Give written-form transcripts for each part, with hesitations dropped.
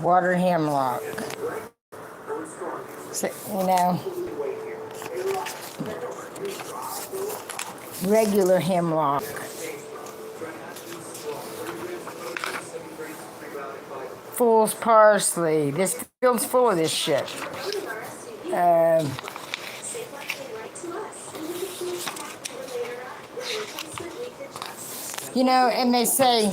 Water hemlock. So, regular hemlock. Fool's parsley. This field's full of this shit. And they say,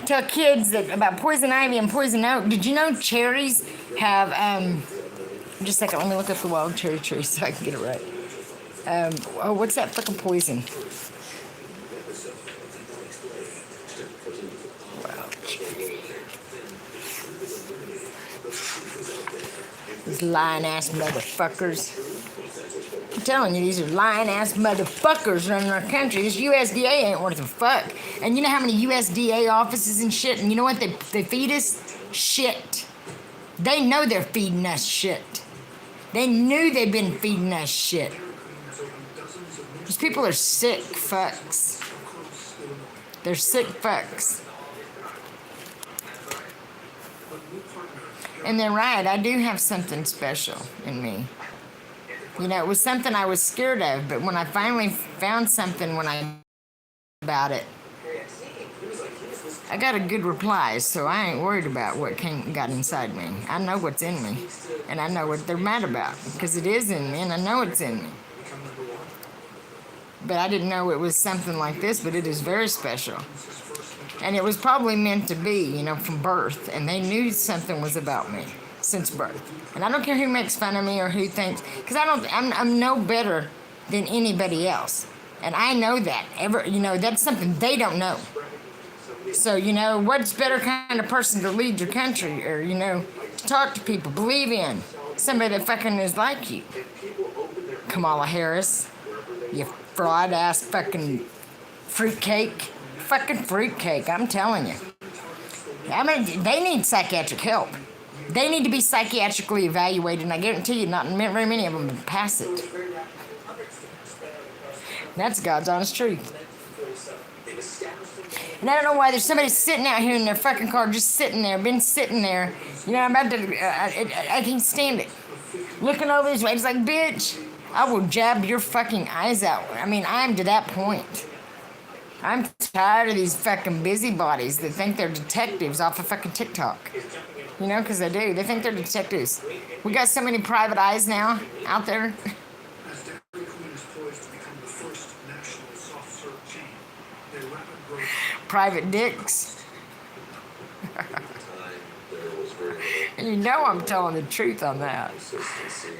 tell kids that about poison ivy and poison oak. Did you know cherries have, just a second, let me look up the wild cherry tree so I can get it right. What's that fucking poison? Wild cherry. These lying-ass motherfuckers. I'm telling you, these are lying-ass motherfuckers running our country. This USDA ain't worth a fuck. And you know how many USDA offices and shit? And you know what they feed us? Shit. They know they're feeding us shit. They knew they'd been feeding us shit. These people are sick fucks. They're sick fucks. And they're right, I do have something special in me. It was something I was scared of, but when I finally found something about it, I got a good reply, so I ain't worried about what got inside me. I know what's in me, and I know what they're mad about, because it is in me, and I know it's in me. But I didn't know it was something like this, but it is very special. And it was probably meant to be, from birth, and they knew something was about me since birth. And I don't care who makes fun of me or who thinks, because I'm no better than anybody else. And I know that. That's something they don't know. So, what's better kind of person to lead your country or, to talk to people, believe in somebody that fucking is like you? Kamala Harris, you fraud-ass fucking fruitcake. Fucking fruitcake, I'm telling you. They need psychiatric help. They need to be psychiatrically evaluated, and I guarantee you not very many of them will pass it. That's God's honest truth. And I don't know why there's somebody sitting out here in their fucking car, just sitting there, been sitting there. I'm about to, I can't stand it. Looking over his way, it's like, bitch, I will jab your fucking eyes out. I'm to that point. I'm tired of these fucking busybodies that think they're detectives off of fucking TikTok. Because they do. They think they're detectives. We got so many private eyes now out there. Private dicks. And I'm telling the truth on that.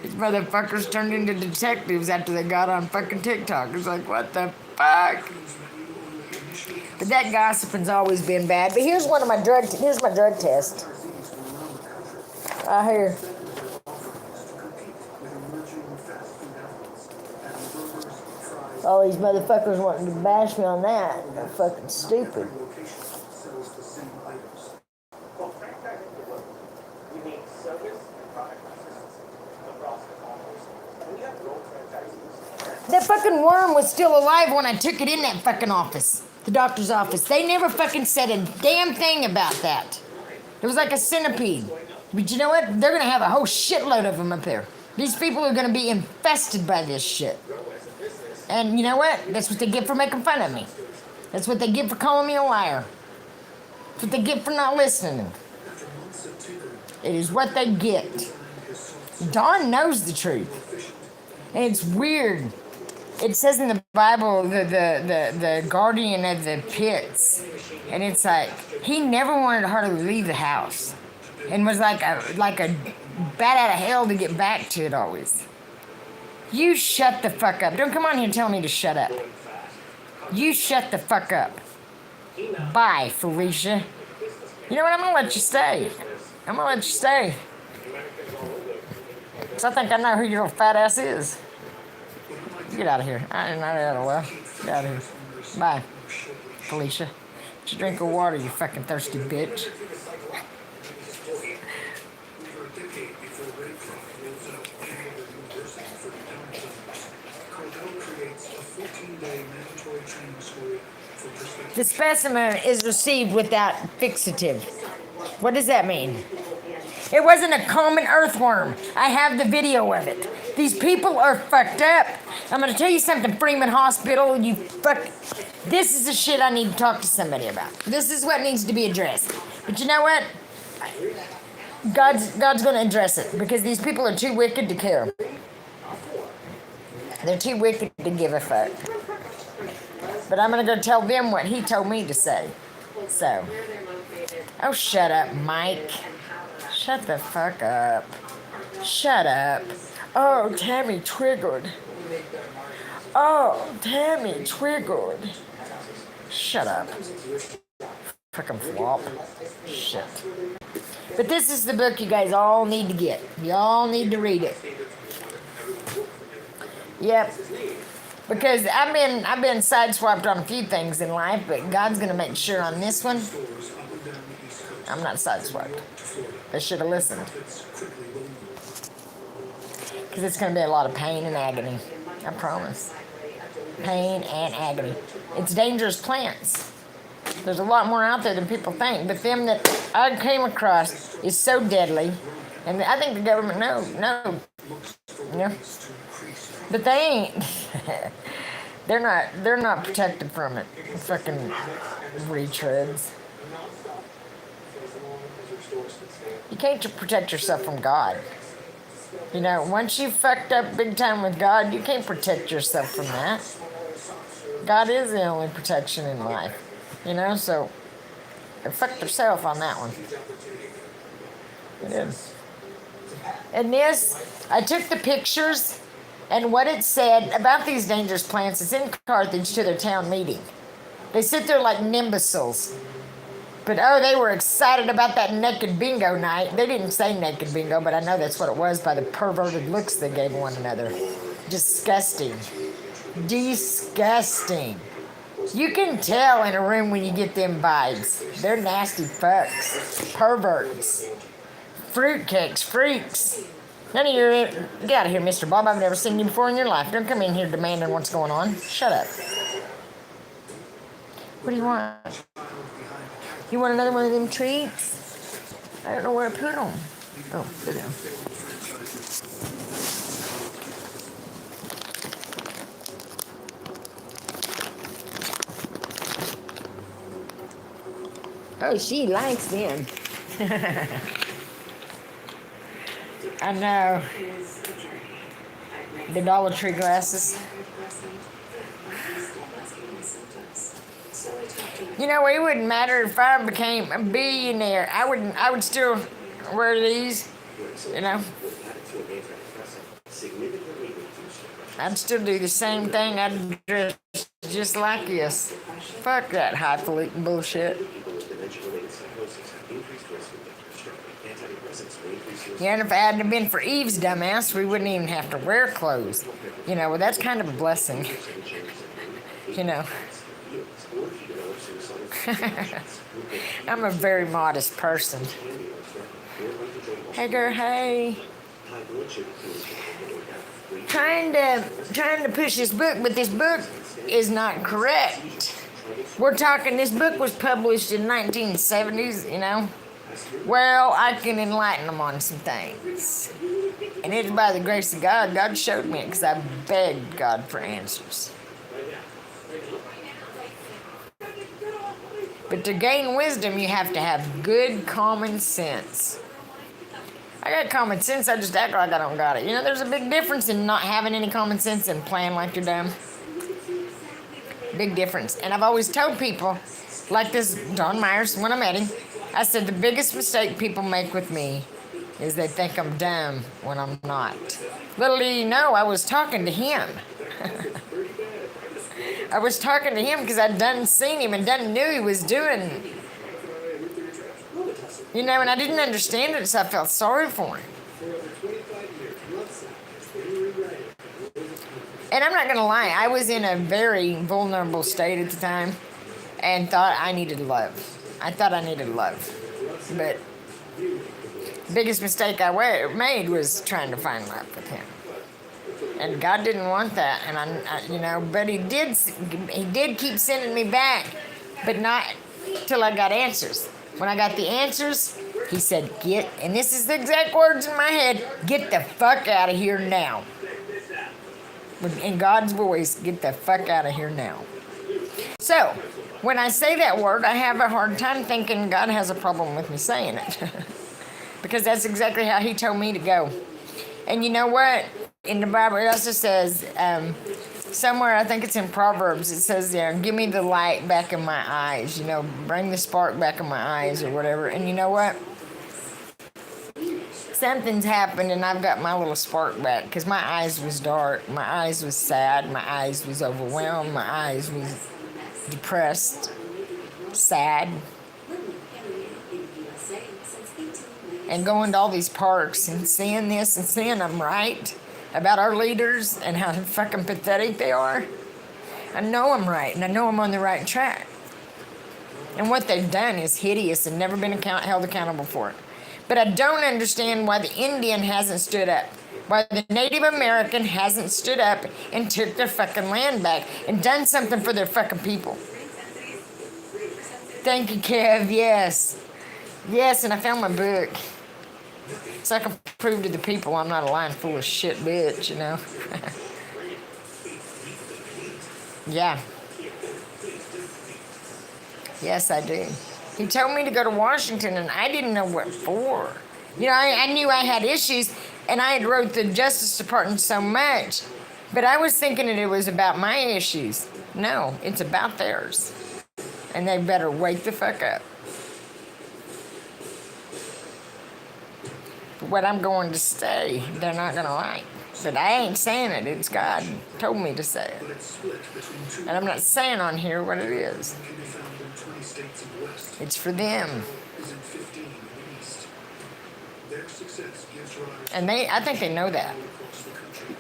These motherfuckers turned into detectives after they got on fucking TikTok. It's like, what the fuck? But that gossiping's always been bad. But here's my drug test. Here. All these motherfuckers wanting to bash me on that. They're fucking stupid. That fucking worm was still alive when I took it in that fucking office. The doctor's office. They never fucking said a damn thing about that. It was like a centipede. But you know what? They're going to have a whole shitload of them up there. These people are going to be infested by this shit. And you know what? That's what they get for making fun of me. That's what they get for calling me a liar. That's what they get for not listening. It is what they get. Dawn knows the truth. And it's weird. It says in the Bible, the guardian of the pits. And it's like, he never wanted to hardly leave the house. And was like a bat out of hell to get back to it always. You shut the fuck up. Don't come on here and tell me to shut up. You shut the fuck up. Bye, Felicia. You know what? I'm gonna let you stay. I'm gonna let you stay. Cause I think I know who your little fat ass is. Get out of here. I didn't know that well. Get out of here. Bye, Felicia. Just drink your water, you fucking thirsty bitch. The specimen is received without fixative. What does that mean? It wasn't a common earthworm. I have the video of it. These people are fucked up. I'm gonna tell you something, Freeman Hospital, you fuck. This is the shit I need to talk to somebody about. This is what needs to be addressed. But you know what? God's gonna address it because these people are too wicked to care. They're too wicked to give a fuck. But I'm gonna go tell them what he told me to say. So, oh, shut up, Mike. Shut the fuck up. Shut up. Oh, Tammy triggered. Oh, Tammy triggered. Shut up. Frickin' flop. Shit. But this is the book you guys all need to get. Y'all need to read it. Yep. Because I've been sideswiped on a few things in life, but God's gonna make sure on this one I'm not sideswiped. I should have listened. Because it's gonna be a lot of pain and agony. I promise. Pain and agony. It's dangerous plants. There's a lot more out there than people think, but them that I came across is so deadly, and I think the government no, yeah, but they ain't. They're not protected from it. Fucking retreads. You can't protect yourself from God. You know, once you fucked up big time with God, you can't protect yourself from that. God is the only protection in life. You know, so they fucked themselves on that one. It is. And this, I took the pictures and what it said about these dangerous plants. It's in Carthage to their town meeting. They sit there like nimbuses. But oh, they were excited about that naked bingo night. They didn't say naked bingo, but I know that's what it was by the perverted looks they gave one another. Disgusting. Disgusting. You can tell in a room when you get them vibes. They're nasty fucks. Perverts. Fruitcakes. Freaks. None of your... Get out of here, Mr. Bob. I've never seen you before in your life. Don't come in here demanding what's going on. Shut up. What do you want? You want another one of them treats? I don't know where to put them. Oh, there they go. Oh, she likes them. I know. The Dollar Tree glasses. You know, it wouldn't matter if I became a billionaire. I would still wear these, you know. I'd still do the same thing. I'd dress just like this. Fuck that highfalutin bullshit. Yeah, and if it hadn't have been for Eve's dumbass, we wouldn't even have to wear clothes. You know, well, that's kind of a blessing. You know. I'm a very modest person. Hey, girl, hey. Trying to push this book, but this book is not correct. We're talking, this book was published in 1970s, you know. Well, I can enlighten them on some things. And it's by the grace of God. God showed me it because I begged God for answers. But to gain wisdom, you have to have good common sense. I got common sense, I just act like I don't got it. You know, there's a big difference in not having any common sense and playing like you're dumb. Big difference. And I've always told people, like this Don Myers, when I met him, I said the biggest mistake people make with me is they think I'm dumb when I'm not. Little do you know, I was talking to him. I was talking to him because I'd done seen him and done knew he was doing, and I didn't understand it, so I felt sorry for him. And I'm not going to lie, I was in a very vulnerable state at the time and thought I needed love. I thought I needed love. But the biggest mistake I made was trying to find love with him. And God didn't want that. And but he did keep sending me back, but not till I got answers. When I got the answers, he said, and this is the exact words in my head, get the fuck out of here now. In God's voice, get the fuck out of here now. So, when I say that word, I have a hard time thinking God has a problem with me saying it. Because that's exactly how he told me to go. And you know what? In the Bible, it also says, somewhere, I think it's in Proverbs, it says there, give me the light back in my eyes, bring the spark back in my eyes or whatever. And you know what? Something's happened and I've got my little spark back because my eyes was dark, my eyes was sad, my eyes was overwhelmed, my eyes was depressed, sad. And going to all these parks and seeing this and seeing them right about our leaders and how fucking pathetic they are. I know I'm right and I know I'm on the right track. And what they've done is hideous and never been held accountable for it. But I don't understand why the Indian hasn't stood up. Why the Native American hasn't stood up and took their fucking land back and done something for their fucking people. Thank you, Kev. Yes. Yes, and I found my book. So I can prove to the people I'm not a lying full of shit bitch, Yeah. Yes, I do. He told me to go to Washington, and I didn't know what for. I knew I had issues, and I had wrote the Justice Department so much, but I was thinking that it was about my issues. No, it's about theirs. And they better wake the fuck up. What I'm going to say, they're not going to like. But I ain't saying it. It's God told me to say it. And I'm not saying on here what it is. It's for them. And I think they know that.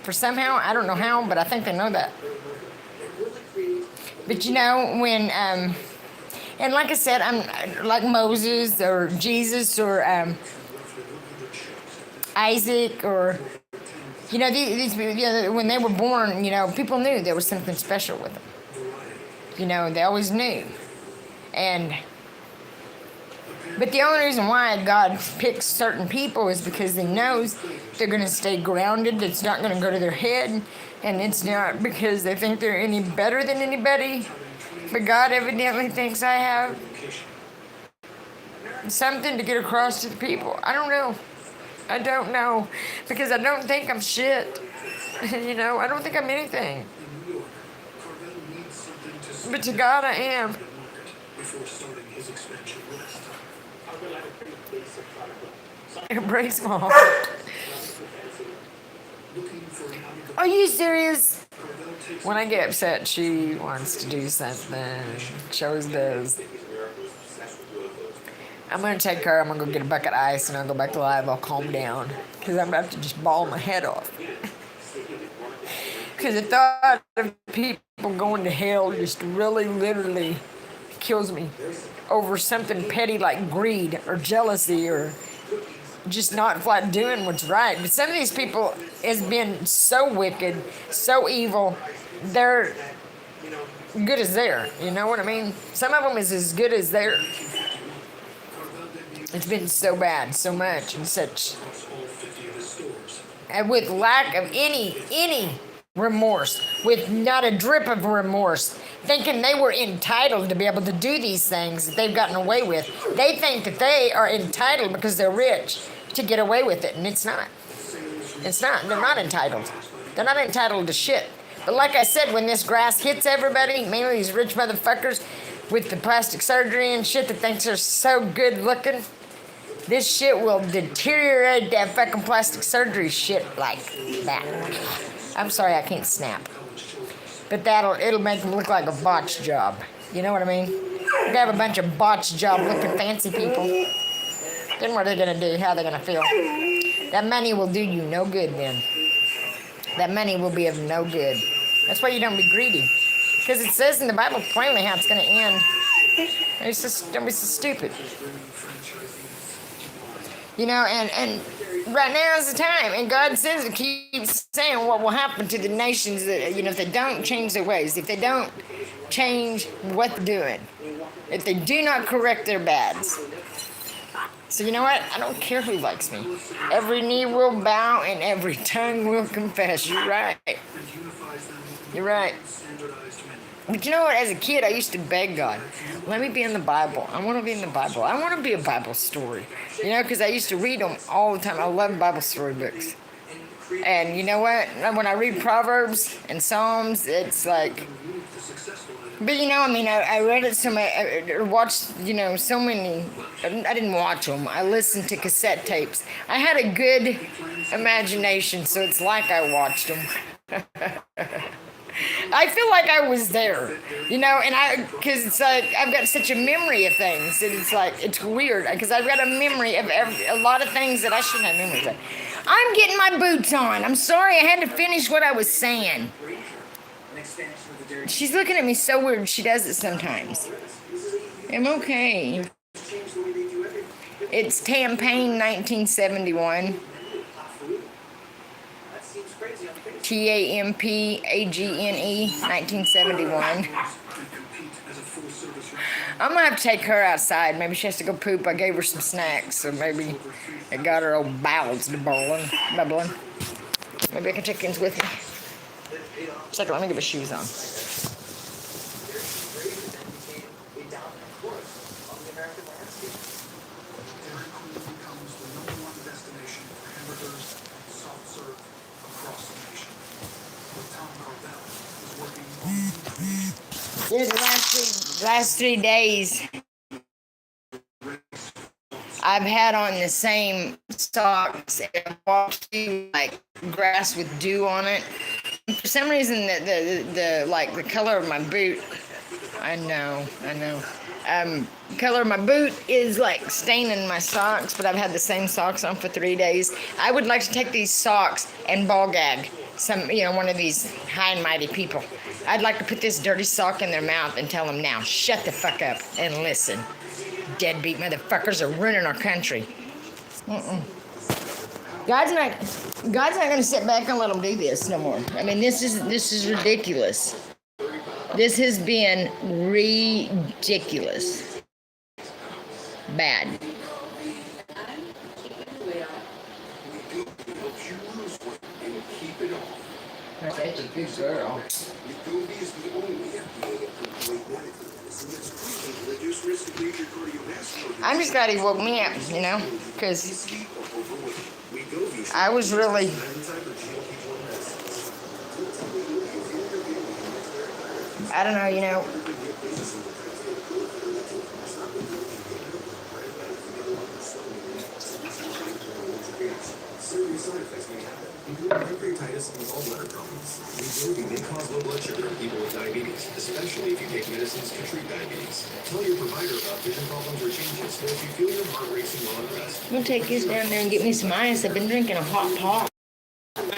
For somehow, I don't know how, but I think they know that. But when, and like I said, I'm like Moses or Jesus or Isaac or, these when they were born, people knew there was something special with them. They always knew. But the only reason why God picks certain people is because he knows they're going to stay grounded. It's not going to go to their head. And it's not because they think they're any better than anybody. But God evidently thinks I have something to get across to the people. I don't know. Because I don't think I'm shit. I don't think I'm anything. But to God I am. It breaks my heart. Are you serious? When I get upset, she wants to do something. She always does. I'm going to take her. I'm going to go get a bucket of ice and I'll go back to live. I'll calm down. Because I'm about to just bawl my head off. Because the thought of people going to hell just really, literally kills me over something petty like greed or jealousy or just not flat doing what's right. But some of these people has been so wicked, so evil, they're good as there. You know what I mean? Some of them is as good as there. It's been so bad, so much, and such, and with lack of any remorse, with not a drip of remorse, thinking they were entitled to be able to do these things that they've gotten away with. They think that they are entitled because they're rich to get away with it, and it's not. It's not. They're not entitled. They're not entitled to shit. But like I said, when this grass hits everybody, mainly these rich motherfuckers with the plastic surgery and shit that thinks they're so good looking, this shit will deteriorate that fucking plastic surgery shit like that. I'm sorry, I can't snap. But it'll make it look like a botch job. You know what I mean? We're gonna have a bunch of botch job looking fancy people. Then what are they gonna do? How are they gonna feel? That money will do you no good then. That money will be of no good. That's why you don't be greedy. Because it says in the Bible plainly how it's gonna end. Don't be so stupid. You know, and right now is the time. And God says, it keeps saying what will happen to the nations that, you know, if they don't change their ways, if they don't change what they're doing, if they do not correct their bads. So you know what? I don't care who likes me. Every knee will bow and every tongue will confess. You're right. You're right. But you know what? As a kid, I used to beg God, let me be in the Bible. I want to be in the Bible. I want to be a Bible story. You know, because I used to read them all the time. I love Bible story books. And you know what? When I read Proverbs and Psalms, it's like... But you know, I mean, I read it so many, I watched, you know, so many, I didn't watch them. I listened to cassette tapes. I had a good imagination, so it's like I watched them. I feel like I was there, you know, and because it's like, I've got such a memory of things, and it's like, it's weird, because I've got a memory of a lot of things that I shouldn't have memories of. I'm getting my boots on. I'm sorry, I had to finish what I was saying. She's looking at me so weird. She does it sometimes. I'm okay. It's Tampagne 1971. TAMPAGNE 1971. I'm gonna have to take her outside. Maybe she has to go poop. I gave her some snacks, so maybe it got her old bowels to bubbling. Maybe I can take things with me. Second, let me get my shoes on. Yeah, the last three days, I've had on the same socks and walked through like grass with dew on it. For some reason, the color of my boot, I know. Color of my boot is like staining my socks, but I've had the same socks on for 3 days. I would like to take these socks and ball gag one of these high and mighty people. I'd like to put this dirty sock in their mouth and tell them, now shut the fuck up and listen. Deadbeat motherfuckers are ruining our country. God's not going to sit back and let them do this no more. I mean, this is ridiculous. This has been ridiculous. Bad. That's a good girl. I'm just glad he woke me up, you know, because I was really... I don't know, you know. Serious side effects may happen, including pancreatitis and gallbladder problems. Wegovy may cause low blood sugar in people with diabetes, especially if you take medicines to treat diabetes. Tell your provider about vision problems or changes, or if you feel your heart racing while at rest. I'm going to take this down there and get me some ice. I've been drinking a hot pot. Cause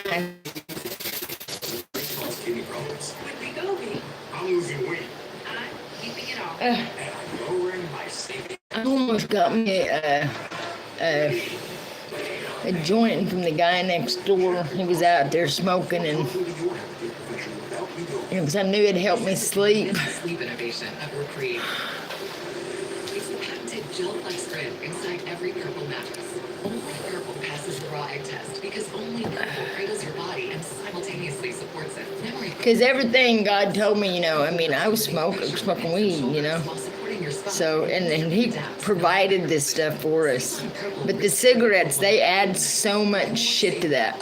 kidney problems. With Wegovy, I'm losing weight. I'm keeping it off. And I'm lowering my stakes. I almost got me a joint from the guy next door. He was out there smoking, and because I knew it'd help me sleep. Sleep innovation that we're creating. It's the patented Gel Flex Grid inside every Purple mattress. Only Purple passes the raw egg test because only Purple cradles your body and simultaneously supports it. Because everything God told me, you know, I mean, I was smoking weed, you know. So, and he provided this stuff for us. But the cigarettes, they add so much shit to that.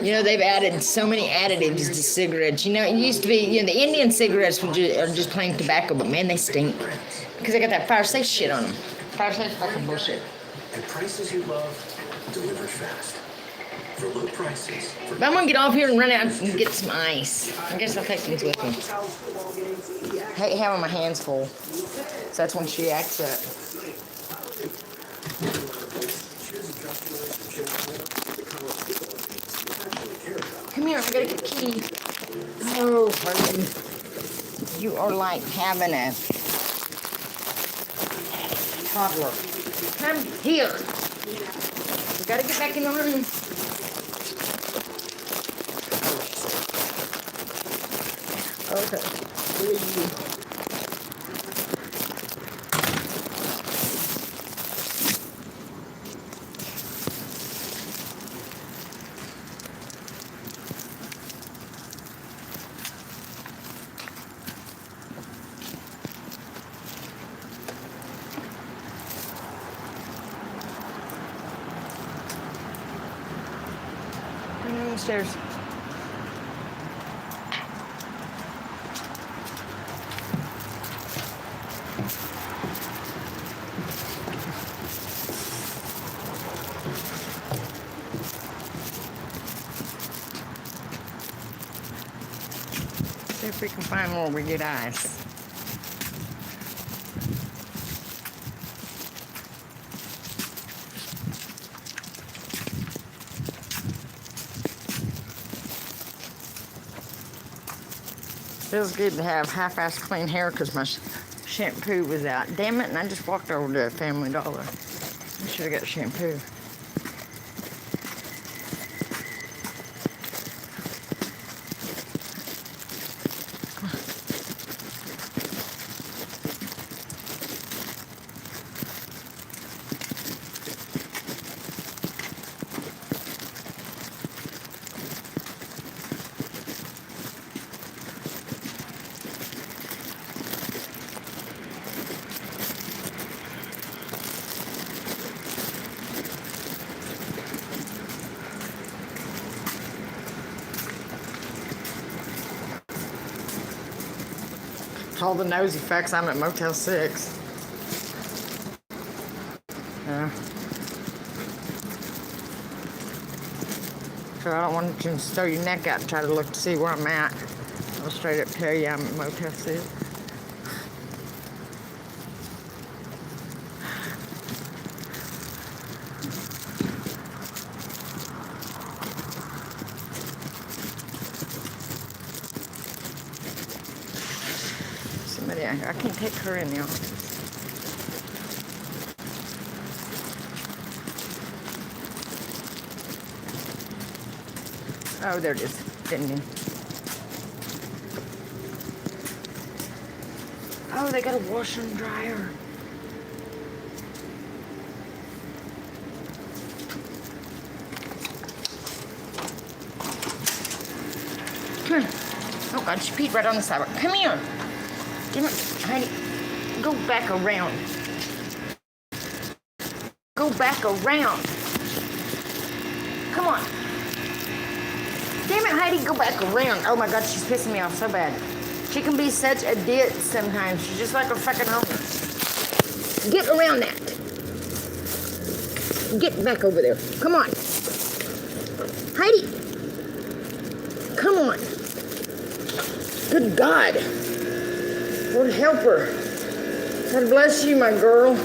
You know, they've added so many additives to cigarettes. You know, it used to be, you know, the Indian cigarettes are just plain tobacco, but man, they stink. Because they got that fire safe shit on them. Fire safe fucking bullshit. At prices you love, delivered fast. For low prices, for But I'm gonna get off here and run out and get some ice. I guess I'll take things with me. I hate having my hands full. So that's when she acts up. Come here, I gotta get the key. Oh, honey. You are like having a toddler. Come here. We gotta get back in the room. Okay. Where are you? Come downstairs. See if we can find more we get ice. Feels good to have half-assed clean hair because my shampoo was out. Damn it, and I just walked over to Family Dollar. I should have got shampoo. All the nosy facts, I'm at Motel 6. Yeah. So I don't want you to throw your neck out and try to look to see where I'm at. I'll straight up tell you I'm at Motel 6. Somebody, I can't take her in the office. Oh, there it is. Didn't. Oh, they got a washer and dryer. Come here. Oh God, she peed right on the sidewalk. Come here. Give it, honey. Go back around. Go back around. Come on. Damn it, Heidi, go back around. Oh my God, she's pissing me off so bad. She can be such a ditz sometimes. She's just like a fucking owner. Get around that. Get back over there. Come on. Heidi. Come on. Good God. Lord help her. God bless you, my girl.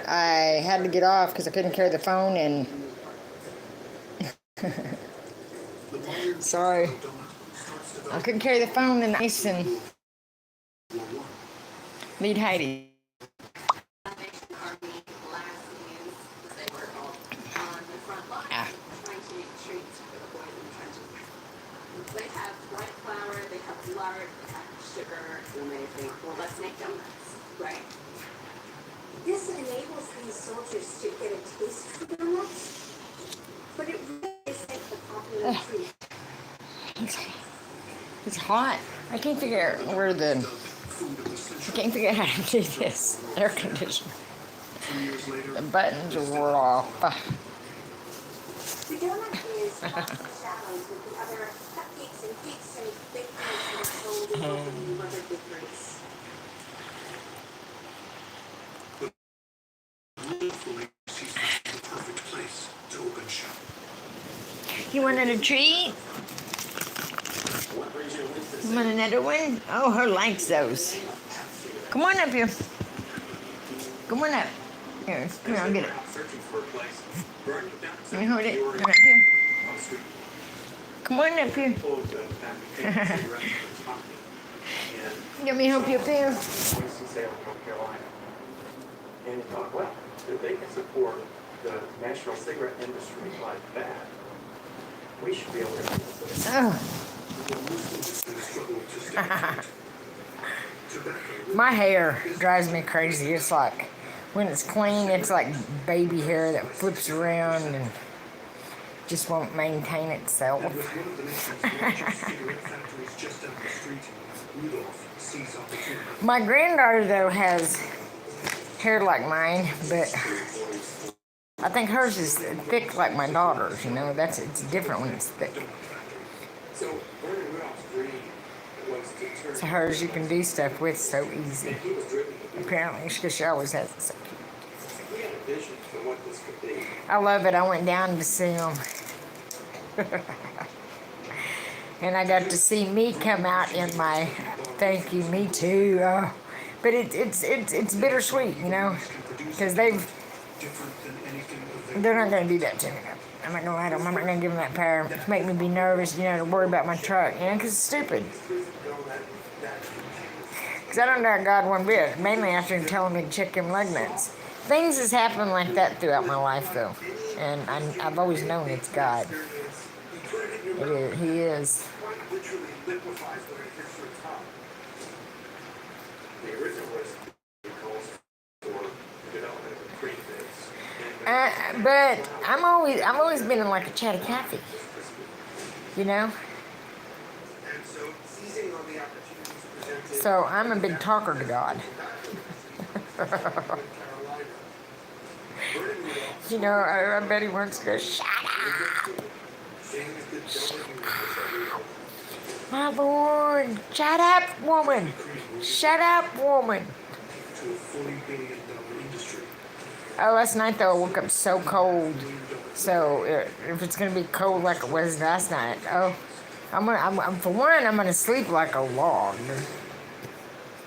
I had to get off because I couldn't carry the phone and sorry. I couldn't carry the phone and ice and need Heidi. Ah. They have white flour, they have lard, sugar, you may think, well, let's make donuts, right? This enables these soldiers to get a taste for donuts, but it really isn't the popular treat. It's hot. I can't figure out where the. I can't figure out how to do this air conditioner. The buttons are off. The donut is off in the shadows with the other cupcakes and cakes and baked goods that are sold in open rubber bakeries. You wanted a treat? You want another one? Oh, her likes those. Come on up here. Come on up. Here, come here, I'll get it. Let me hold it. Come up here. Come on up here. Let me help you up here. And you thought, well, if they can support the national cigarette industry like that, we should be able to do this. Oh. My hair drives me crazy. It's like, when it's clean, it's like baby hair that flips around and just won't maintain itself. My granddaughter, though, has hair like mine, but I think hers is thick like my daughter's, you know. It's different when it's thick. So hers you can do stuff with so easy. Apparently, because she always has it so cute. I love it. I went down to see them. And I got to see me come out in my thank you, me too. But it's bittersweet, you know, because they're not going to do that to me. I'm not going to let them. I'm not going to give them that power. Make me be nervous, you know, to worry about my truck, you know, because it's stupid. Because I don't doubt God one bit, mainly after him telling me to check them lug nuts. Things has happened like that throughout my life, though. And I've always known it's God. He is. But I've always been in like a chatty Cathy, you know. So I'm a big talker to God. You know, I bet he wants to go, shut up. Shut up. My Lord, shut up, woman. Shut up, woman. Oh, last night though, I woke up so cold. So if it's gonna be cold like it was last night, oh, I'm for one, I'm gonna sleep like a log.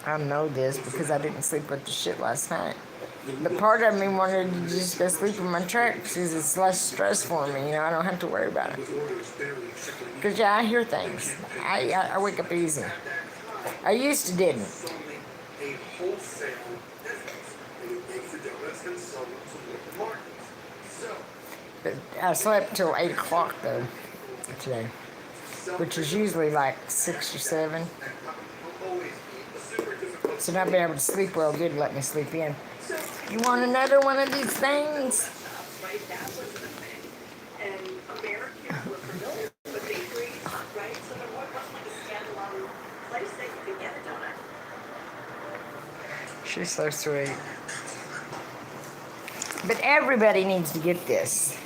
I know this because I didn't sleep with the shit last night. But part of me wanted to just go sleep in my truck because it's less stress for me. You know, I don't have to worry about it. Because yeah, I hear things. I wake up easy. I used to didn't. But I slept till 8 o'clock though today, which is usually like 6 or 7. So not being able to sleep well did let me sleep in. You want another one of these things? She's so sweet. But everybody needs to get this.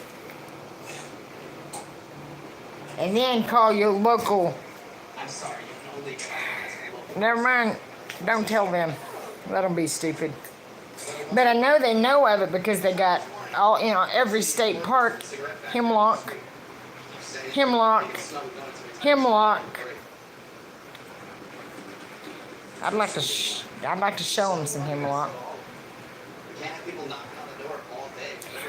And then call your local. Never mind. Don't tell them. Let them be stupid. But I know they know of it because they got all, you know, every state park, hemlock. I'd like to show them some hemlock.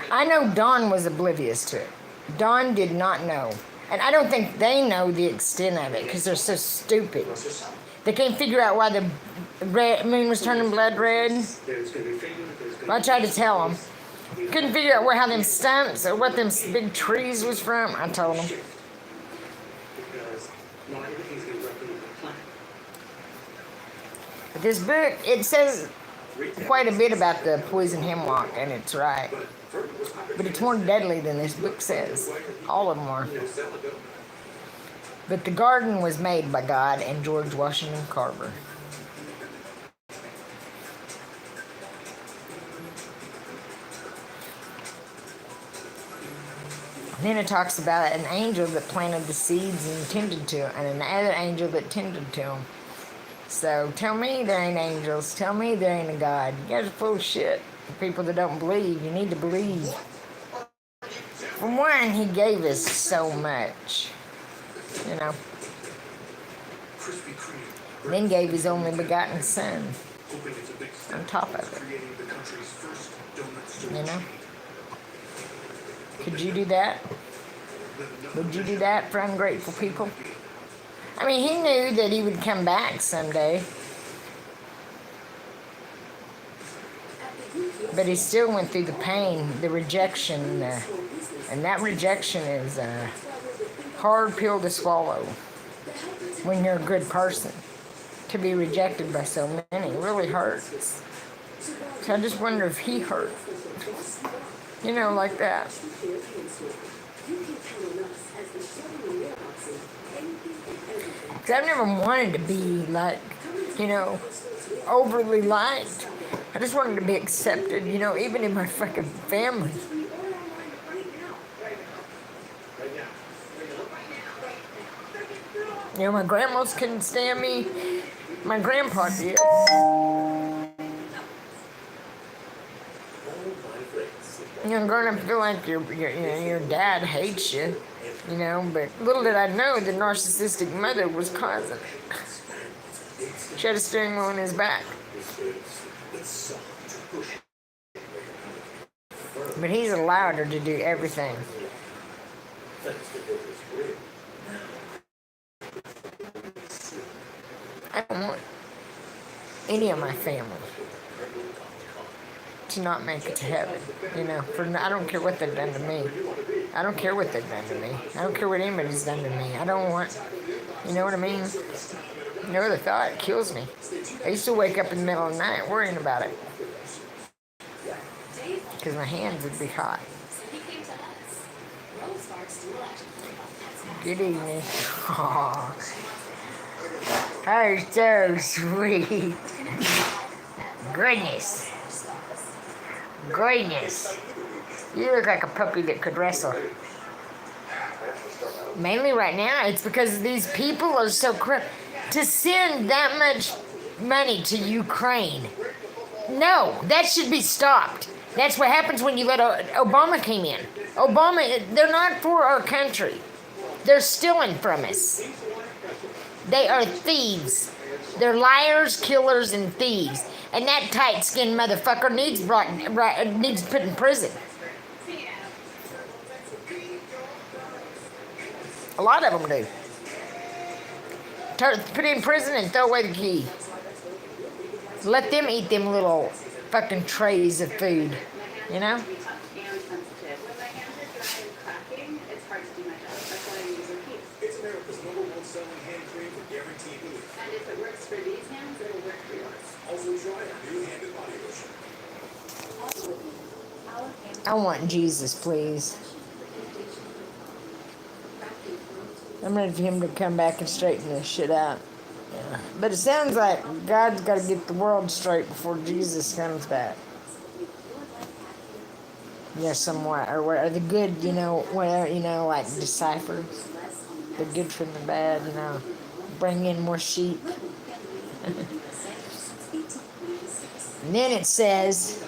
I know Dawn was oblivious to it. Dawn did not know. And I don't think they know the extent of it because they're so stupid. They can't figure out why the moon was turning blood red. Well, I tried to tell them. Couldn't figure out how them stumps or what them big trees was from. I told them. This book, it says quite a bit about the poison hemlock, and it's right. But it's more deadly than this book says. All of them are. But the garden was made by God and George Washington Carver. Then it talks about an angel that planted the seeds and tended to it, and another angel that tended to them. So tell me there ain't angels. Tell me there ain't a God. You guys are full of shit. For people that don't believe, you need to believe. For one, he gave us so much. You know. Then gave his only begotten son on top of it. You know? Could you do that? Would you do that for ungrateful people? I mean, he knew that he would come back someday. But he still went through the pain, the rejection, and that rejection is a hard pill to swallow when you're a good person. To be rejected by so many really hurts. So I just wonder if he hurt. You know, like that. Because I've never wanted to be like, you know, overly liked. I just wanted to be accepted, you know, even in my fucking family. You know, my grandmas couldn't stand me. My grandpa did. You're going to feel like your dad hates you, you know, but little did I know the narcissistic mother was causing it. She had a steering wheel in his back. But he's allowed her to do everything. I don't want any of my family to not make it to heaven, you know. I don't care what they've done to me. I don't care what they've done to me. I don't care what anybody's done to me. I don't want, you know what I mean? You know, the thought kills me. I used to wake up in the middle of the night worrying about it. Because my hands would be hot. Good evening. Aww. Oh, so sweet. Goodness. Goodness. You look like a puppy that could wrestle. Mainly right now, it's because these people are so corrupt. To send that much money to Ukraine, no, that should be stopped. That's what happens when you let Obama came in. Obama, they're not for our country. They're stealing from us. They are thieves. They're liars, killers, and thieves. And that tight-skinned motherfucker needs put in prison. A lot of them do. Put in prison and throw away the key. Let them eat them little fucking trays of food. You know? It's America's #1 selling hand cream for guaranteed relief. And if it works for these hands, it'll work for yours. Also try our new hand and body lotion. I want Jesus, please. I'm ready for him to come back and straighten this shit out. Yeah. But it sounds like God's got to get the world straight before Jesus comes back. Yeah, somewhat. Or the good, you know, whatever, you know, like decipher the good from the bad, you know. Bring in more sheep. And then it says,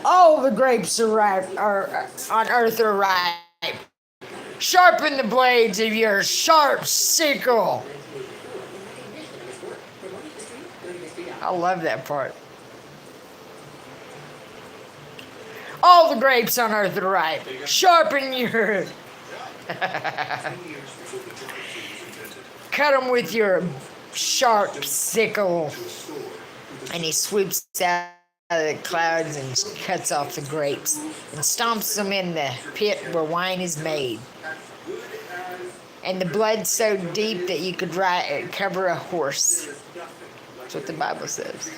all the grapes are ripe, on earth are ripe. Sharpen the blades of your sharp sickle. I love that part. All the grapes on earth are ripe. Sharpen your... Cut them with your sharp sickle. And he swoops out of the clouds and cuts off the grapes and stomps them in the pit where wine is made. And the blood so deep that you could cover a horse. That's what the Bible says.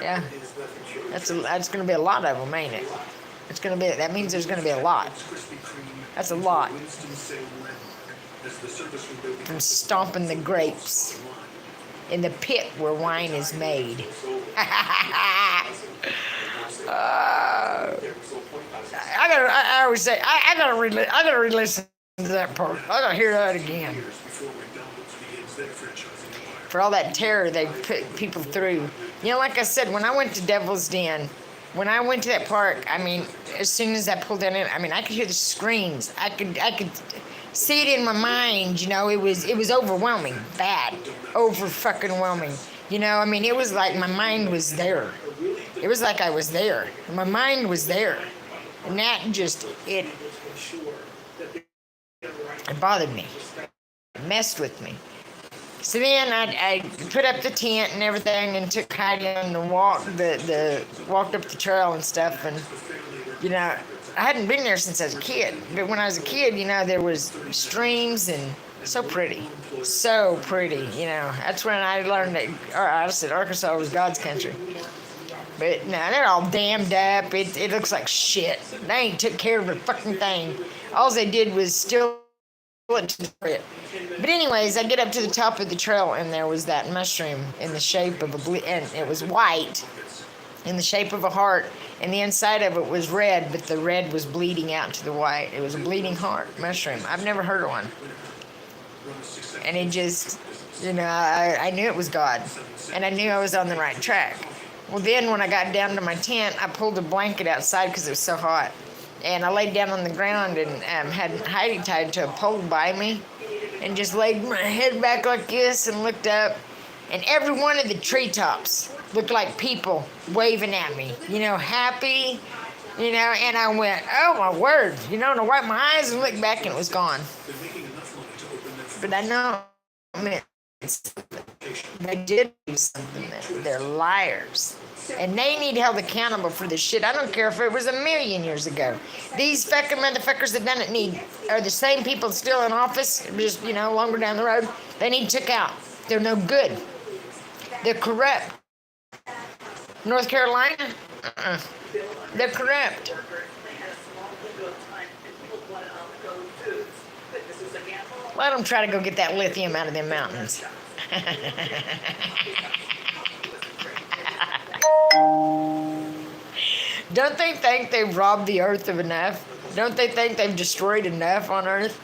Yeah, that's gonna be a lot of them, ain't it? It's gonna be. That means there's gonna be a lot. That's a lot. From stomping the grapes in the pit where wine is made. I always say I gotta re-listen to that part. I gotta hear that again. For all that terror they put people through. You know, like I said, when I went to Devil's Den, when I went to that park, I mean, as soon as I pulled in, I mean, I could hear the screams. I could see it in my mind. You know, it was overwhelming, bad, over fucking whelming. You know, I mean, it was like my mind was there. It was like I was there. My mind was there, and that just it bothered me. It messed with me. So then I put up the tent and everything and took Heidi on the walk, walked up the trail and stuff. And, you know, I hadn't been there since I was a kid. But when I was a kid, you know, there was streams and so pretty. So pretty, you know. That's when I learned that, I said Arkansas was God's country. But no, they're all dammed up. It looks like shit. They ain't took care of a fucking thing. All they did was still it to the it. But anyways, I get up to the top of the trail and there was that mushroom in the shape of and it was white in the shape of a heart, and the inside of it was red, but the red was bleeding out to the white. It was a bleeding heart mushroom. I've never heard of one. And it just, you know, I knew it was God, and I knew I was on the right track. Well, then when I got down to my tent, I pulled a blanket outside because it was so hot. And I laid down on the ground and had Heidi tied to a pole by me and just laid my head back like this and looked up. And every one of the treetops looked like people waving at me, you know, happy, you know. And I went, oh, my word, you know, and I wiped my eyes and looked back and it was gone. But I know, I mean, they did do something. They're liars. And they need held accountable for this shit. I don't care if it was 1,000,000 years ago. These fucking motherfuckers that done it are the same people still in office, just, you know, longer down the road. They need took out. They're no good. They're corrupt. North Carolina? They're corrupt. Let them try to go get that lithium out of them mountains. Don't they think they've robbed the earth of enough? Don't they think they've destroyed enough on earth?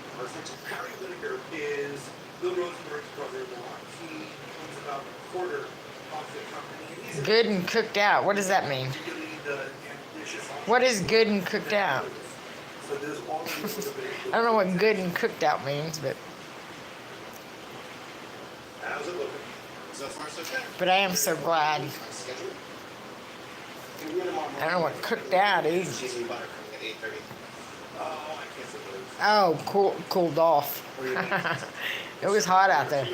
Harry Lineker is Bill Rosenberg's brother-in-law. He owns about a quarter of the company. Good and cooked out. What does that mean? What is good and cooked out? I don't know what good and cooked out means, but. How's it looking? So far, so good. But I am so glad. I don't know what cooked out is. Oh, cooled off. It was hot out there.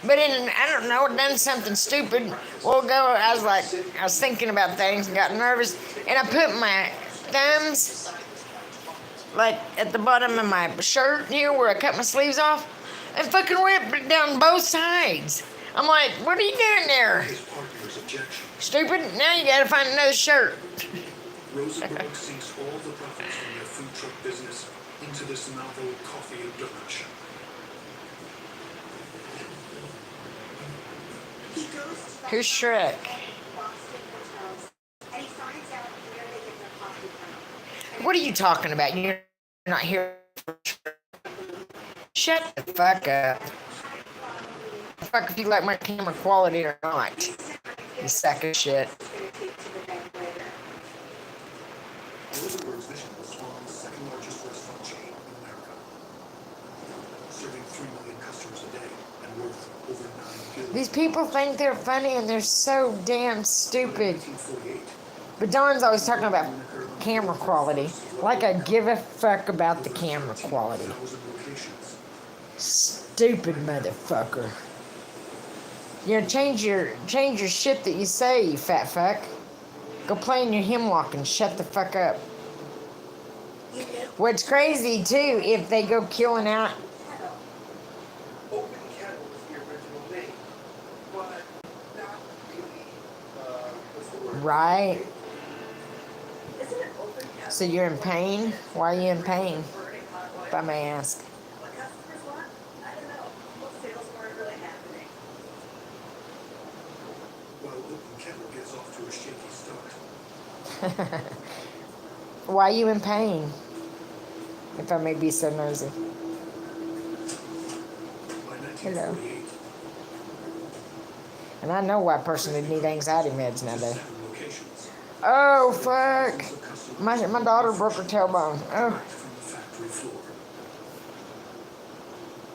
But I don't know, done something stupid. I was thinking about things and got nervous, and I put my thumbs like at the bottom of my shirt here where I cut my sleeves off, and fucking ripped it down both sides. I'm like, what are you doing there? Stupid, now you gotta find another shirt. Rosenberg sinks all the profits from their food truck business into this novel coffee and donut shop. He goes to Who's Shrek? Boston hotels and he finds out where they get their coffee from. What are you talking about? You're not here for Shrek. Shut the fuck up. Fuck if you like my camera quality or not. You sack of shit. Rosenberg's vision was to become the second largest restaurant chain in America, serving 3 million customers a day and worth over $9 billion. These people think they're funny and they're so damn stupid. 1948, But Don's always talking about camera quality. Like I give a fuck about the camera quality. 1,000 locations. Stupid motherfucker. You know, change your shit that you say, you fat fuck. Go play in your hemlock and shut the fuck up. What's crazy too, if they go killing out. Open kettle is the original name, but not really, what's the word? Right. Isn't it open kettle? So you're in pain? Why are you in pain? If I may ask. What customers want? I don't know. Most sales weren't really happening. While open kettle gets off to a shaky start. Why are you in pain? If I may be so nosy. By Hello. 1948, And I know why a person would need anxiety meds nowadays. 7 locations. Oh, fuck. My daughter broke her tailbone. Oh. Right from the factory floor.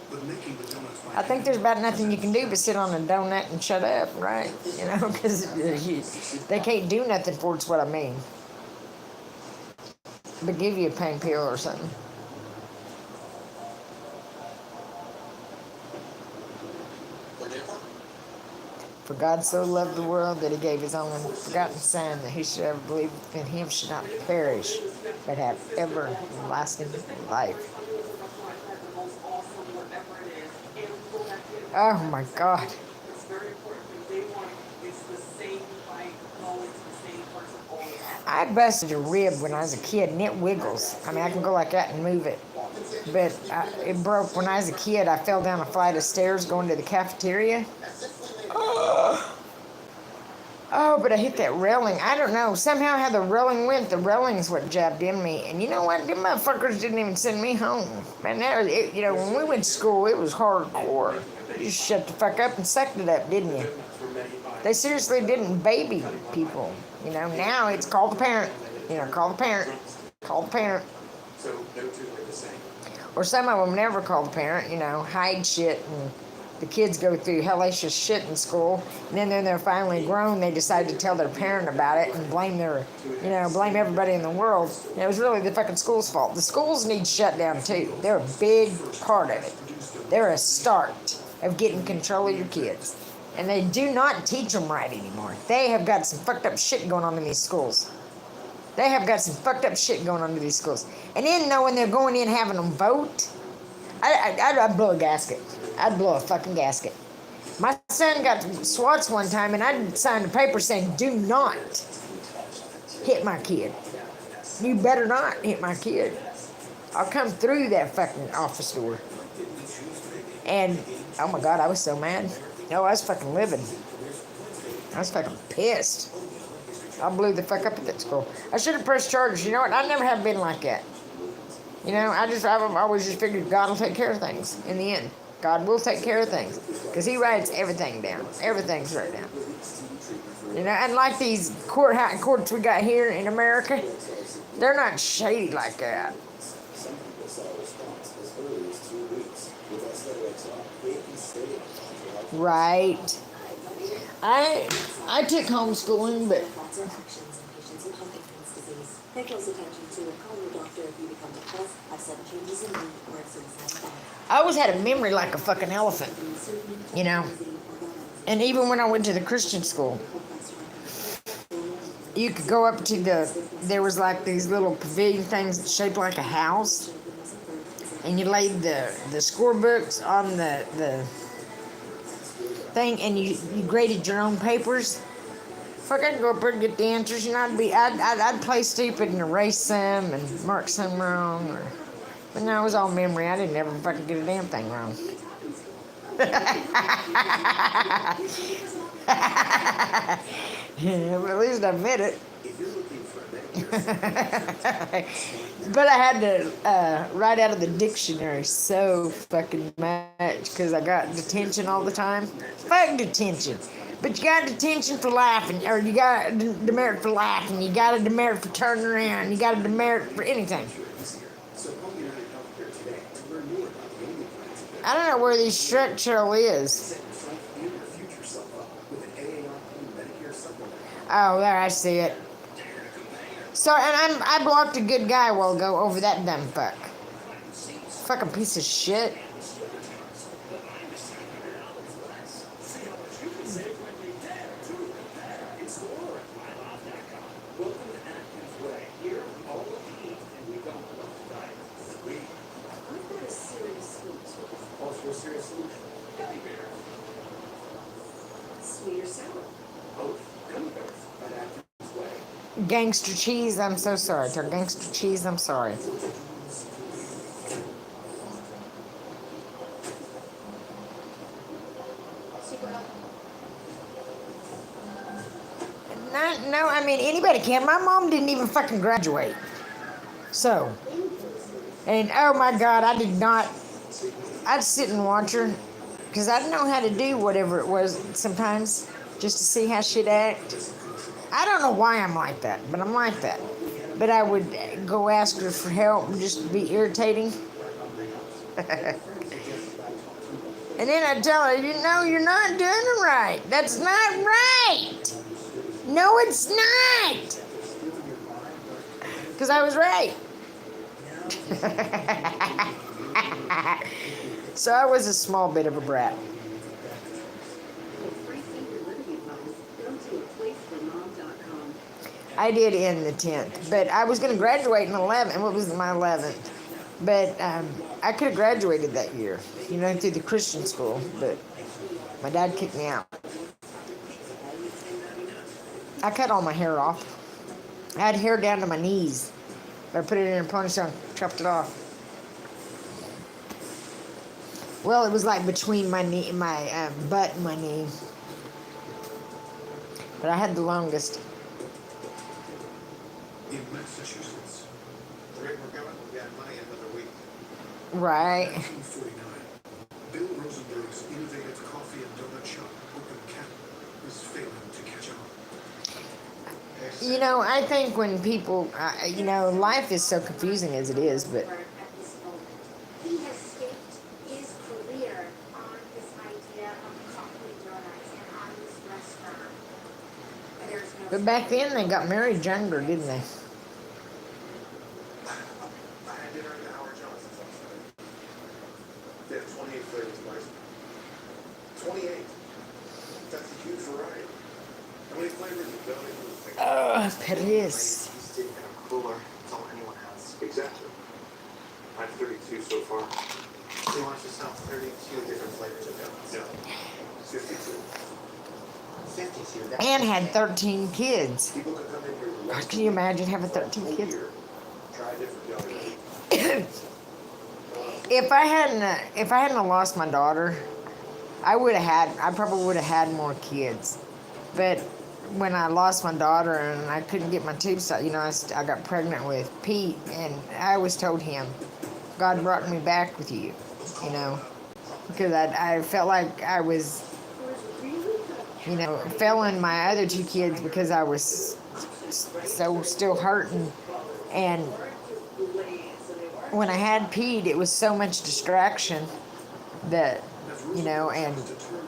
But making the donuts by I think there's about nothing you can do but sit on a donut and shut up, right? You know, because they can't do nothing for it's what I mean. But give you a pain pill or something. For God so loved the world that he gave his only forgotten Son, that he should ever believe in him should not perish, but have everlasting life. Oh my God. It's very important that they want, it's the same height, always the same person all the time. I busted a rib when I was a kid, and it wiggles. I mean, I can go like that and move it. But it broke when I was a kid. I fell down a flight of stairs going to the cafeteria. Oh, but I hit that railing. I don't know. Somehow how the railing went, the railing's what jabbed in me. And you know what? Them motherfuckers didn't even send me home. Man, you know, when we went to school, it was hardcore. You just shut the fuck up and sucked it up, didn't you? They seriously didn't baby people. You know, now it's call the parent. You know, call the parent. Call the parent. So no two are the same. Or some of them never call the parent, you know, hide shit, and the kids go through hellacious shit in school, and then when they're finally grown, they decide to tell their parent about it and blame blame everybody in the world. And it was really the fucking school's fault. The schools need shut down too. They're a big part of it. They're a start of getting control of your kids. And they do not teach them right anymore. They have got some fucked up shit going on in these schools. They have got some fucked up shit going on in these schools. And then, when they're going in having them vote, I'd blow a gasket. I'd blow a fucking gasket. My son got swats one time, and I signed a paper saying, do not hit my kid. You better not hit my kid. I'll come through that fucking office door. And, oh my God, I was so mad. No, I was fucking livid. I was fucking pissed. I blew the fuck up at that school. I should have pressed charges. You know what? I never have been like that. You know, I've always just figured God will take care of things in the end. God will take care of things. Because he writes everything down. Everything's written down. You know, and like these courts we got here in America, they're not shady like that. Right. I took homeschooling, but Pay close attention to and call your doctor if you become depressed, have sudden changes in mood, or have suicidal thoughts. I always had a memory like a fucking elephant, you know. And even when I went to the Christian school, you could go up to there was like these little pavilion things shaped like a house, and you laid the scorebooks on the thing, and you graded your own papers. Fuck, I'd go up there and get the answers, and I'd play stupid and erase them and mark some wrong. But no, it was all memory. I didn't ever fucking get a damn thing wrong. Yeah, but at least I admit it. But I had to write out of the dictionary so fucking much because I got detention all the time. Fuck detention. But you got detention for laughing, or you got demerit for laughing, you got a demerit for turning around, you got a demerit for anything. I don't know where this structural is. Oh, there, I see it. So, and I blocked a good guy a while ago over that dumb fuck. Fucking piece of shit. Gangster cheese, I'm so sorry. To gangster cheese, I'm sorry. No, I mean, anybody can. My mom didn't even fucking graduate. So, and oh my God, I did not. I'd sit and watch her because I didn't know how to do whatever it was sometimes just to see how she'd act. I don't know why I'm like that, but I'm like that. But I would go ask her for help and just be irritating. And then I'd tell her, you're not doing it right. That's not right. No, it's not. Because I was right. So I was a small bit of a brat. I did in the 10th, but I was going to graduate in 11th. What was my 11th? But I could have graduated that year, through the Christian school, but my dad kicked me out. I cut all my hair off. I had hair down to my knees, but I put it in a ponytail and chopped it off. Well, it was like between my knee, my butt and my knee, but I had the longest. In Massachusetts, Rick McGovern got money another week. Right. 1949, Bill Rosenberg's innovative coffee and donut shop, Open Cap, was failing to catch on. I think when people, life is so confusing as it is, but He has staked his career on this idea of coffee donuts and on this restaurant. And there's no but back then they got married younger, didn't they? I had dinner at the Howard Johnson's last night. They have 28 flavors of ice cream. 28. That's a huge variety. How many flavors of donut? But it is. Stick in a cooler. That's all anyone has. Exactly. I have 32 so far. He wants to sell 32 different flavors of donuts. No. 52. 52. Anne had 13 kids. People can come in here with God, can you imagine having 13 kids? try different donuts. If I hadn't lost my daughter, I probably would have had more kids. But when I lost my daughter and I couldn't get my tubes out, I got pregnant with Pete, and I always told him, God brought me back with you, because I felt like I was, failing my other two kids because I was so still hurting. And when I had Pete, it was so much distraction that, and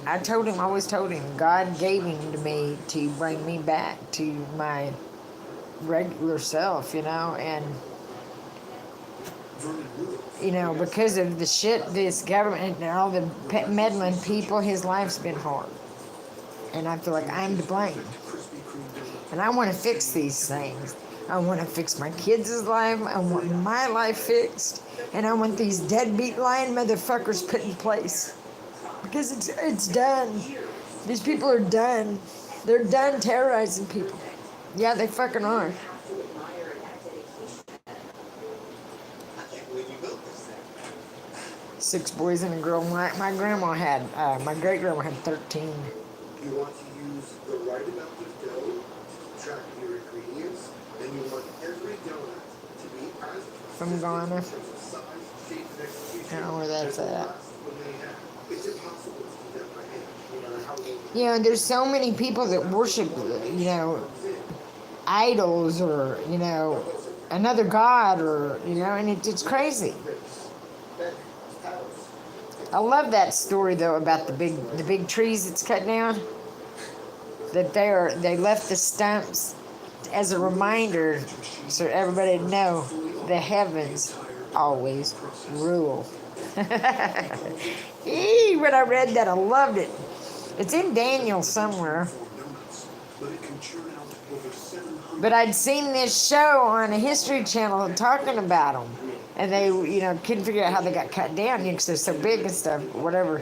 I always told him, God gave him to me to bring me back to my regular self, and, because of the shit this government and all the meddling people, his life's been hard. And I feel like I'm to blame. And I want to fix these things. I want to fix my kids' life. I want my life fixed. And I want these deadbeat lying motherfuckers put in place. Because it's done. These people are done. They're done terrorizing people. Yeah, they fucking are. Six boys and a girl. My grandma had, my great grandma had 13. You want to use the right amount of dough to subtract your ingredients, and you want every donut to be as From Ghana. in terms of size, shape, and execution. I don't know where that's as the at. last one they had. It's impossible to do that by hand, no matter how well There's so many people that worship, idols or, another god or, and it's crazy. I love that story though about the big trees that's cut down. That they left the stumps as a reminder so everybody would know the heavens always rule. When I read that, I loved it. It's in Daniel somewhere. But I'd seen this show on a History Channel talking about them. And they, couldn't figure out how they got cut down because they're so big and stuff, whatever.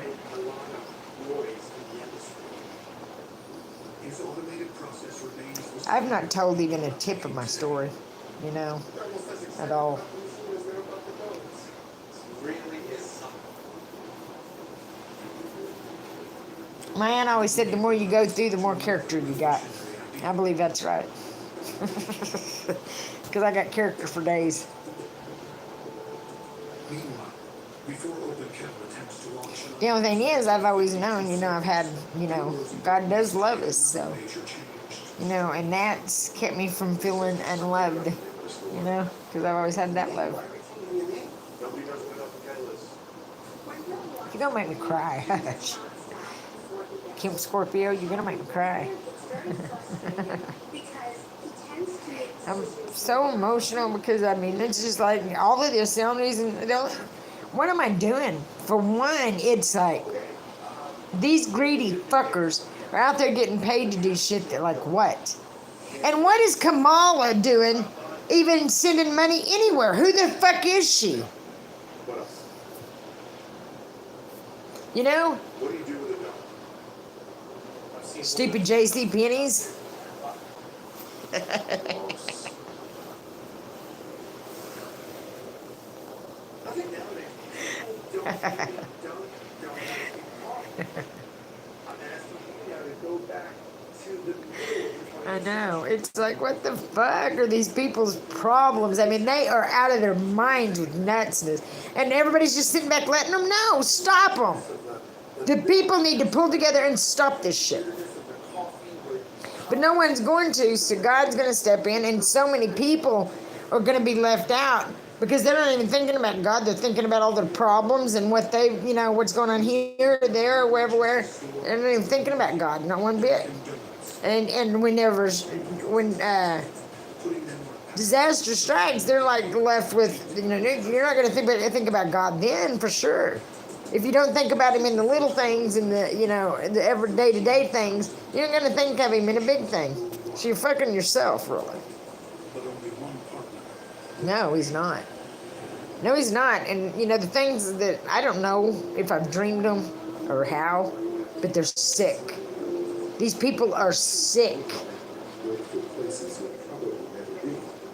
I've not told even a tip of my story, you know, at all. My aunt always said the more you go through, the more character you got. I believe that's right. Because I got character for days. Meanwhile, before open kettle attempts to launch The only thing is, I've always known, you know, I've had, you know, God does love us, so, major change. you know, and that's kept me from feeling unloved, you know, because I've always had that love. Nobody knows what open kettle is. You don't make me cry. Hush. Kim Scorpio, you're gonna make me cry. I'm so emotional because I mean it's just like all of this. The only reason, what am I doing? For one, it's like these greedy fuckers are out there getting paid to do shit that like what? And what is Kamala doing? Even sending money anywhere? Who the fuck is she? What else? You know, What do you do with a dog? I've seen stupid JC Penney's. I think nowadays people don't I'm asking you now to go back to the middle of I know. It's like, what the fuck are these people's problems? I mean, they are out of their minds with nutsness. And everybody's just sitting back letting them know. Stop them. The people need to pull together and stop this shit. But no one's going to, so God's going to step in, and so many people are going to be left out because they're not even thinking about God. They're thinking about all their problems and what they, you know, what's going on here, there, or wherever. They're not even thinking about God, not one bit. And whenever, when disaster strikes, they're like left with, you know, you're not going to think about God then, for sure. If you don't think about him in the little things and the, you know, the every day-to-day things, you're not going to think of him in a big thing. So you're fucking yourself, really. But only one partner. No, he's not. No, he's not. And, you know, the things that I don't know if I've dreamed them or how, but they're sick. These people are sick.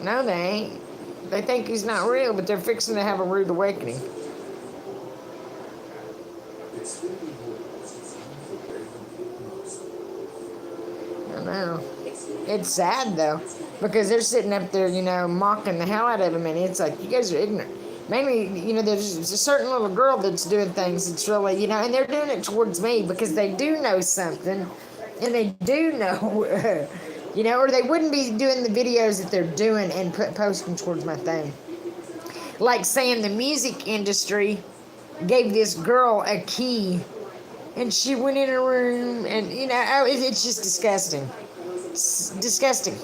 No, they ain't. They think he's not real, but they're fixing to have a rude awakening. I know. It's sad though, because they're sitting up there, you know, mocking the hell out of him, and it's like, you guys are ignorant. Mainly, you know, there's a certain little girl that's doing things that's really, you know, and they're doing it towards me because they do know something, and they do know, you know, or they wouldn't be doing the videos that they're doing and posting towards my thing. Like saying the music industry gave this girl a key, and she went in a room, and, you know, it's just disgusting. It's disgusting.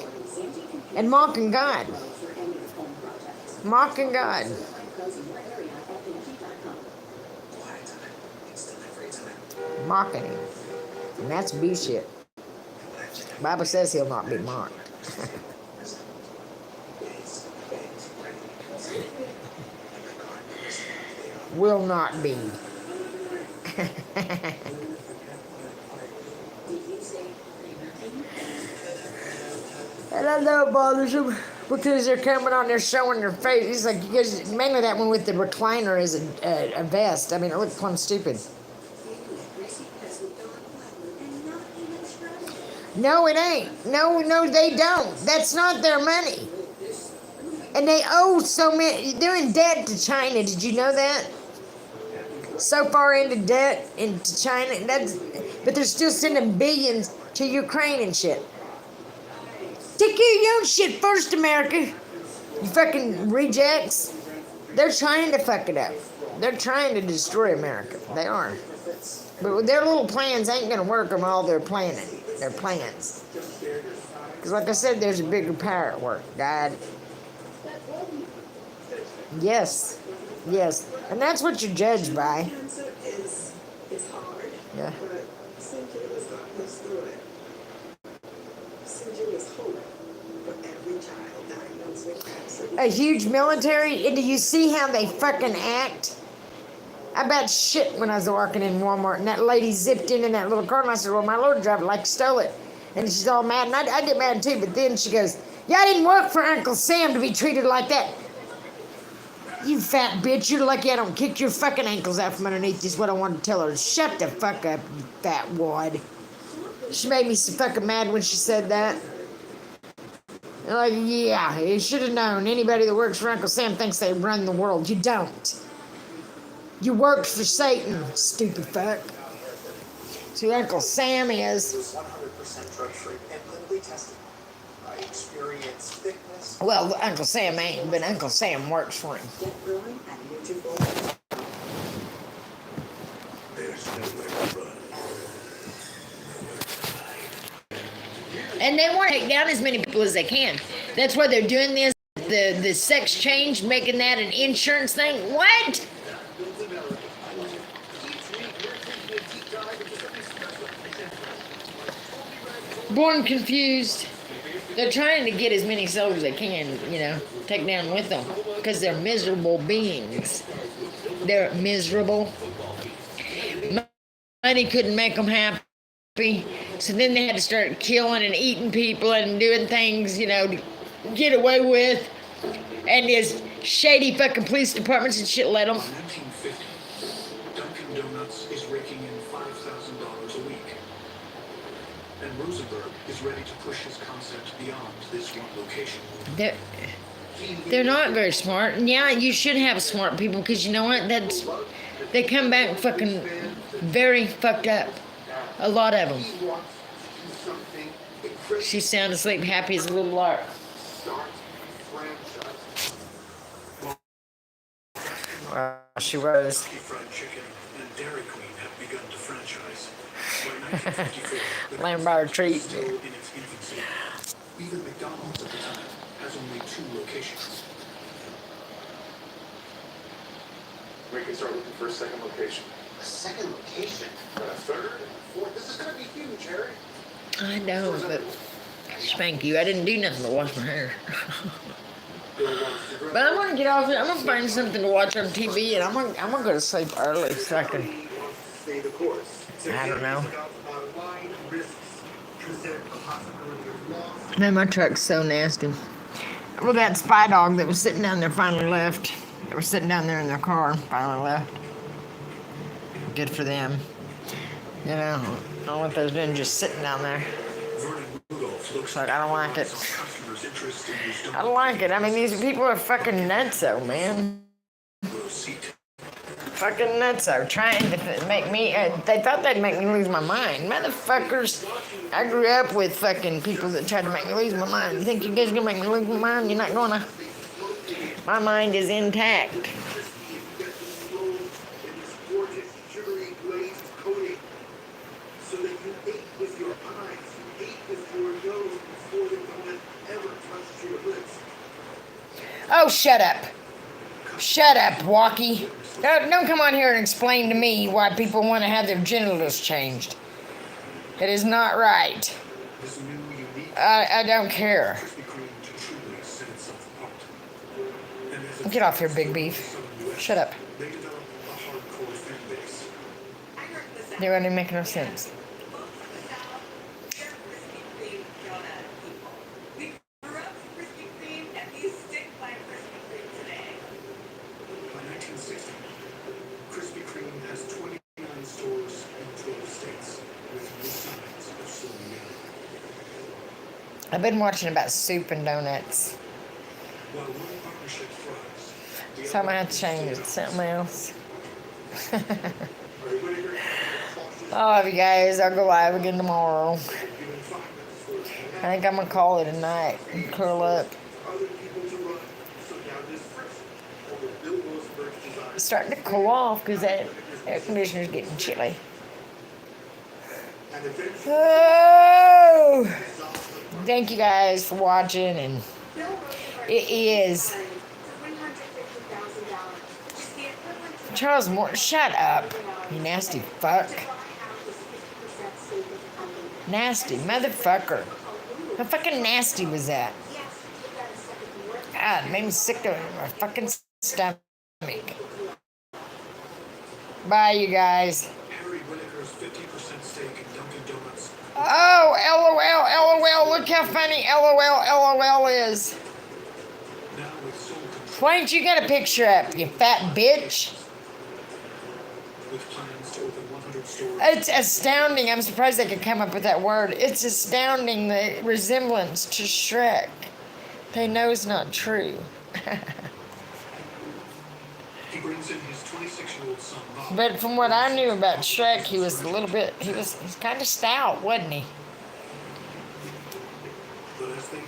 And mocking God. Mocking God. Mocking him. And that's bullshit. The Bible says he'll not be mocked. Will not be. And I know it bothers them because they're coming on there showing their face. It's like, you guys, mainly that one with the recliner is a vest. I mean, it looks plumb stupid. No, it ain't. No, they don't. That's not their money. And they owe so many. They're in debt to China. Did you know that? So far into debt into China. But they're still sending billions to Ukraine and shit. Take care of your own shit first, America. You fucking rejects. They're trying to fuck it up. They're trying to destroy America. They are. But their little plans ain't gonna work on all their planning. Their plans. Because like I said, there's a bigger power at work. God. Yes. Yes. And that's what you're judged by. Cancer is hard. Yeah. But Cynthia was diagnosed through it. Cynthia was hope for every child diagnosed with cancer. A huge military, and do you see how they fucking act? I bet shit when I was working in Walmart, and that lady zipped in that little car, and I said, well, my Lord driver like stole it. And she's all mad, and I get mad too, but then she goes, yeah, I didn't work for Uncle Sam to be treated like that. You fat bitch, you're lucky I don't kick your fucking ankles out from underneath, is what I wanted to tell her. Shut the fuck up, you fat wad. She made me so fucking mad when she said that. Like, yeah, you should have known. Anybody that works for Uncle Sam thinks they run the world. You don't. You worked for Satan, stupid fuck. So Uncle Sam is. It was 100% drug-free and clinically tested. I experienced thickness. Well, Uncle Sam ain't, but Uncle Sam works for him. Get brewing at Nugent. There's nowhere to run. And they want to take down as many people as they can. That's why they're doing this. The sex change, making that an insurance thing. What? Born confused. They're trying to get as many souls as they can, take down with them. Because they're miserable beings. They're miserable. Money couldn't make them happy. So then they had to start killing and eating people and doing things, to get away with. And his shady fucking police departments and shit let them. By 1950, Dunkin' Donuts is raking in $5,000 a week. And Rosenberg is ready to push his concept beyond this one location. They're not very smart. And yeah, you should have smart people because you know what? They come back fucking very fucked up. A lot of them. She's sound asleep, happy as a little lark. She was. Fried Chicken and Dairy Queen have begun to franchise. By 1954, Lamb bar treat. still in its infancy. Even McDonald's at the time has only 2 locations. We can start looking for a second location. A second location? And a third and a fourth. This is going to be huge, Harry. I know, but thank you. I didn't do nothing but wash my hair. But I'm gonna get off it. I'm gonna find something to watch on TV, and I'm gonna go to sleep early so I can. Stay the course. I don't know. Man, my truck's so nasty. Well, that spy dog that was sitting down there finally left. They were sitting down there in their car, finally left. Good for them. I don't know what they're doing, just sitting down there. It's like, I don't like it. I don't like it. I mean, these people are fucking nutso, man. Fucking nutso. Trying to make me, they thought they'd make me lose my mind. Motherfuckers, I grew up with fucking people that tried to make me lose my mind. You think you guys are gonna make me lose my mind? You're not gonna. My mind is intact. Oh, shut up. Shut up, Walkie. Don't come on here and explain to me why people want to have their genitals changed. It is not right. I don't care. Get off here, Big Beef. Shut up. They didn't make no sense. I've been watching about soup and donuts. So I'm gonna have to change it to something else. I love you guys. I'll go live again tomorrow. I think I'm gonna call it a night and curl up. It's starting to cool off because that air conditioner's getting chilly. Oh! Thank you guys for watching, and it is Charles Moore. Shut up, you nasty fuck. Nasty motherfucker. How fucking nasty was that? God, it made me sick to my fucking stomach. Bye, you guys. Harry Whittaker's 50% stake in Dunkin' Donuts Oh, LOL, LOL. Look how funny LOL is. Now with sole control, Why ain't you got a picture up, you fat bitch? with plans to open 100 stores. It's astounding. I'm surprised they could come up with that word. It's astounding, the resemblance to Shrek. They know it's not true. He brings in his 26-year-old son, Bob. But from what I knew about Shrek, he's kind of stout, wasn't he? But as they